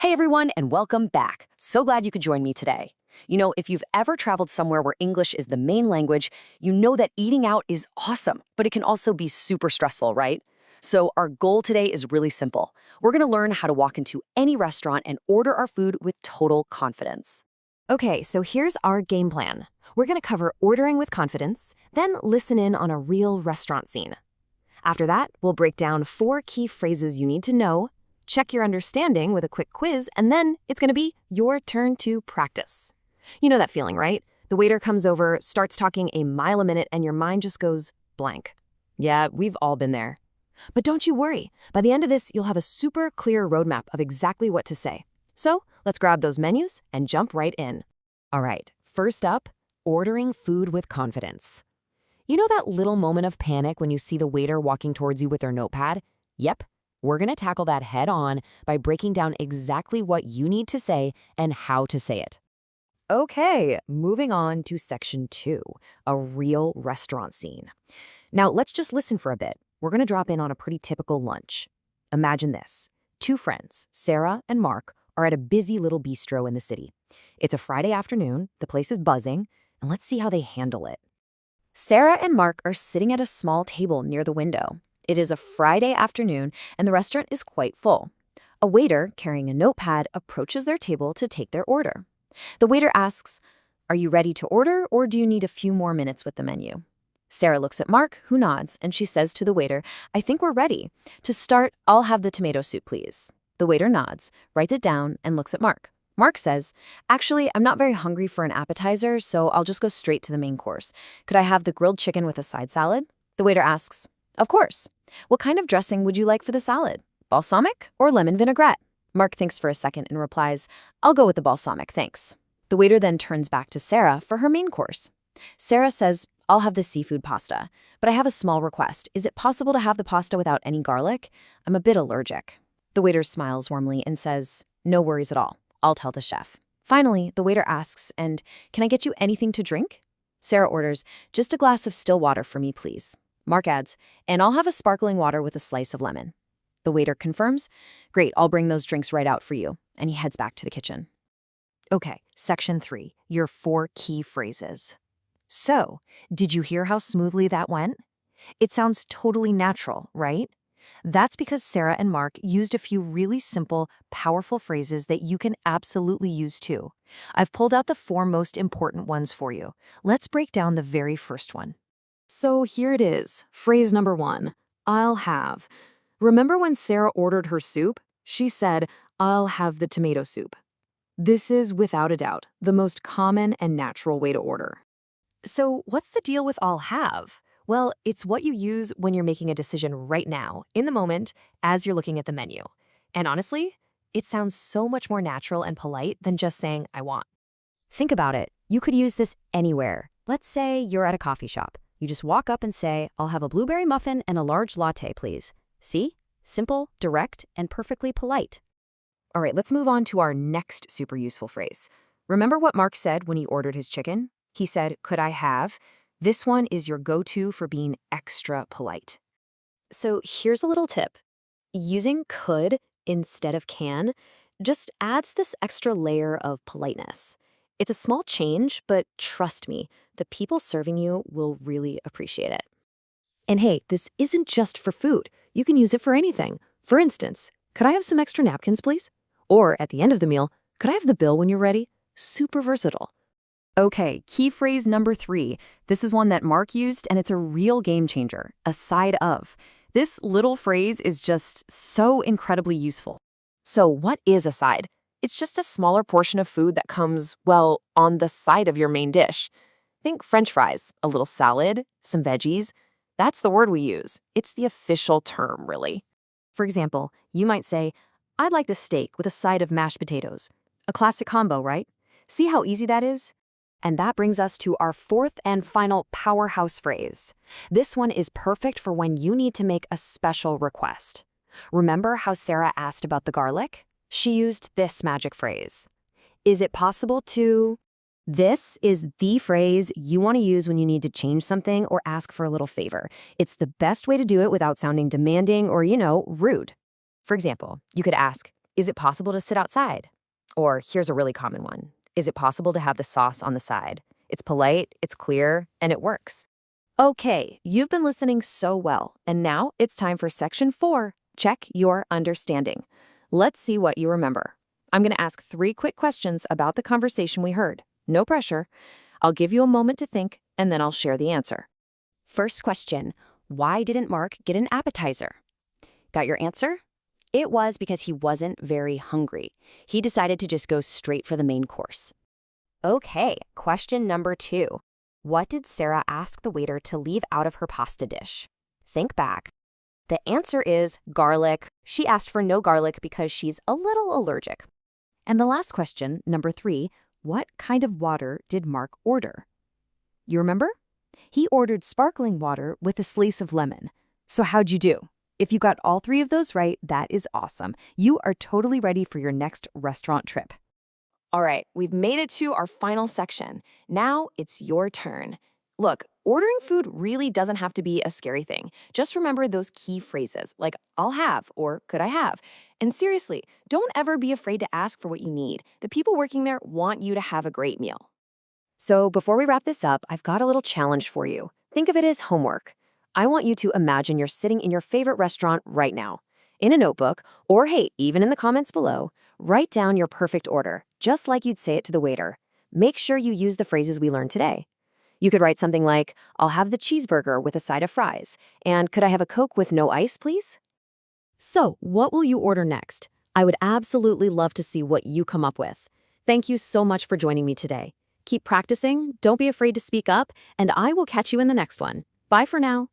Hey everyone, and welcome back. So glad you could join me today. If you've ever traveled somewhere where English is the main language, you know that eating out is awesome, but it can also be super stressful, right? So our goal today is really simple. We're going to learn how to walk into any restaurant and order our food with total confidence. Okay, so here's our game plan. We're going to cover ordering with confidence, then listen in on a real restaurant scene. After that, we'll break down 4 key phrases you need to know, check your understanding with a quick quiz, and then it's going to be your turn to practice. You know that feeling, right? The waiter comes over, starts talking a mile a minute, and your mind just goes blank. Yeah, we've all been there. But don't you worry. By the end of this, you'll have a super clear roadmap of exactly what to say. So let's grab those menus and jump right in. All right, first up, ordering food with confidence. You know that little moment of panic when you see the waiter walking towards you with their notepad? Yep, we're going to tackle that head on by breaking down exactly what you need to say and how to say it. Okay, moving on to section 2, a real restaurant scene. Now, let's just listen for a bit. We're going to drop in on a pretty typical lunch. Imagine this. 2 friends, Sarah and Mark, are at a busy little bistro in the city. It's a Friday afternoon, the place is buzzing, and let's see how they handle it. Sarah and Mark are sitting at a small table near the window. It is a Friday afternoon, and the restaurant is quite full. A waiter carrying a notepad approaches their table to take their order. The waiter asks, "Are you ready to order, or do you need a few more minutes with the menu?" Sarah looks at Mark, who nods, and she says to the waiter, "I think we're ready. To start, I'll have the tomato soup, please." The waiter nods, writes it down, and looks at Mark. Mark says, "Actually, I'm not very hungry for an appetizer, so I'll just go straight to the main course. Could I have the grilled chicken with a side salad?" The waiter asks, "Of course. What kind of dressing would you like for the salad? Balsamic or lemon vinaigrette?" Mark thinks for a second and replies, "I'll go with the balsamic, thanks." The waiter then turns back to Sarah for her main course. Sarah says, "I'll have the seafood pasta, but I have a small request. Is it possible to have the pasta without any garlic? I'm a bit allergic." The waiter smiles warmly and says, "No worries at all. I'll tell the chef." Finally, the waiter asks, "And can I get you anything to drink?" Sarah orders, "Just a glass of still water for me, please." Mark adds, "And I'll have a sparkling water with a slice of lemon." The waiter confirms, "Great, I'll bring those drinks right out for you." And he heads back to the kitchen. Okay, section 3, your 4 key phrases. So, did you hear how smoothly that went? It sounds totally natural, right? That's because Sarah and Mark used a few really simple, powerful phrases that you can absolutely use too. I've pulled out the 4 most important ones for you. Let's break down the very first one. So here it is, phrase number 1, "I'll have." Remember when Sarah ordered her soup? She said, "I'll have the tomato soup." This is, without a doubt, the most common and natural way to order. So what's the deal with "I'll have"? Well, it's what you use when you're making a decision right now, in the moment, as you're looking at the menu. And honestly, it sounds so much more natural and polite than just saying, "I want." Think about it. You could use this anywhere. Let's say you're at a coffee shop. You just walk up and say, "I'll have a blueberry muffin and a large latte, please." See? Simple, direct, and perfectly polite. All right, let's move on to our next super useful phrase. Remember what Mark said when he ordered his chicken? He said, "Could I have?" This one is your go-to for being extra polite. So here's a little tip. Using could instead of can just adds this extra layer of politeness. It's a small change, but trust me, the people serving you will really appreciate it. And hey, this isn't just for food. You can use it for anything. For instance, "Could I have some extra napkins, please?" Or at the end of the meal, "Could I have the bill when you're ready?" Super versatile. Okay, key phrase number 3. This is one that Mark used, and it's a real game changer, a side of. This little phrase is just so incredibly useful. So what is a side? It's just a smaller portion of food that comes, well, on the side of your main dish. Think French fries, a little salad, some veggies. That's the word we use. It's the official term, really. For example, you might say, "I'd like the steak with a side of mashed potatoes." A classic combo, right? See how easy that is? And that brings us to our 4th and final powerhouse phrase. This one is perfect for when you need to make a special request. Remember how Sarah asked about the garlic? She used this magic phrase. "Is it possible to..." This is the phrase you want to use when you need to change something or ask for a little favor. It's the best way to do it without sounding demanding or, rude. For example, you could ask, Is it possible to sit outside? Or here's a really common one. Is it possible to have the sauce on the side? It's polite, it's clear, and it works. Okay, you've been listening so well, and now it's time for section 4. Check your understanding. Let's see what you remember. I'm going to ask 3 quick questions about the conversation we heard. No pressure. I'll give you a moment to think, and then I'll share the answer. First question, why didn't Mark get an appetizer? Got your answer? It was because he wasn't very hungry. He decided to just go straight for the main course. Okay, question number 2. What did Sarah ask the waiter to leave out of her pasta dish? Think back. The answer is garlic. She asked for no garlic because she's a little allergic. And the last question, number 3, what kind of water did Mark order? You remember? He ordered sparkling water with a slice of lemon. So how'd you do? If you got all 3 of those right, that is awesome. You are totally ready for your next restaurant trip. All right, we've made it to our final section. Now it's your turn. Look, ordering food really doesn't have to be a scary thing. Just remember those key phrases like I'll have or could I have. And seriously, don't ever be afraid to ask for what you need. The people working there want you to have a great meal. So before we wrap this up, I've got a little challenge for you. Think of it as homework. I want you to imagine you're sitting in your favorite restaurant right now. In a notebook, or hey, even in the comments below, write down your perfect order, just like you'd say it to the waiter. Make sure you use the phrases we learned today. You could write something like, I'll have the cheeseburger with a side of fries, and could I have a Coke with no ice, please? So, what will you order next? I would absolutely love to see what you come up with. Thank you so much for joining me today. Keep practicing, don't be afraid to speak up, and I will catch you in the next one. Bye for now.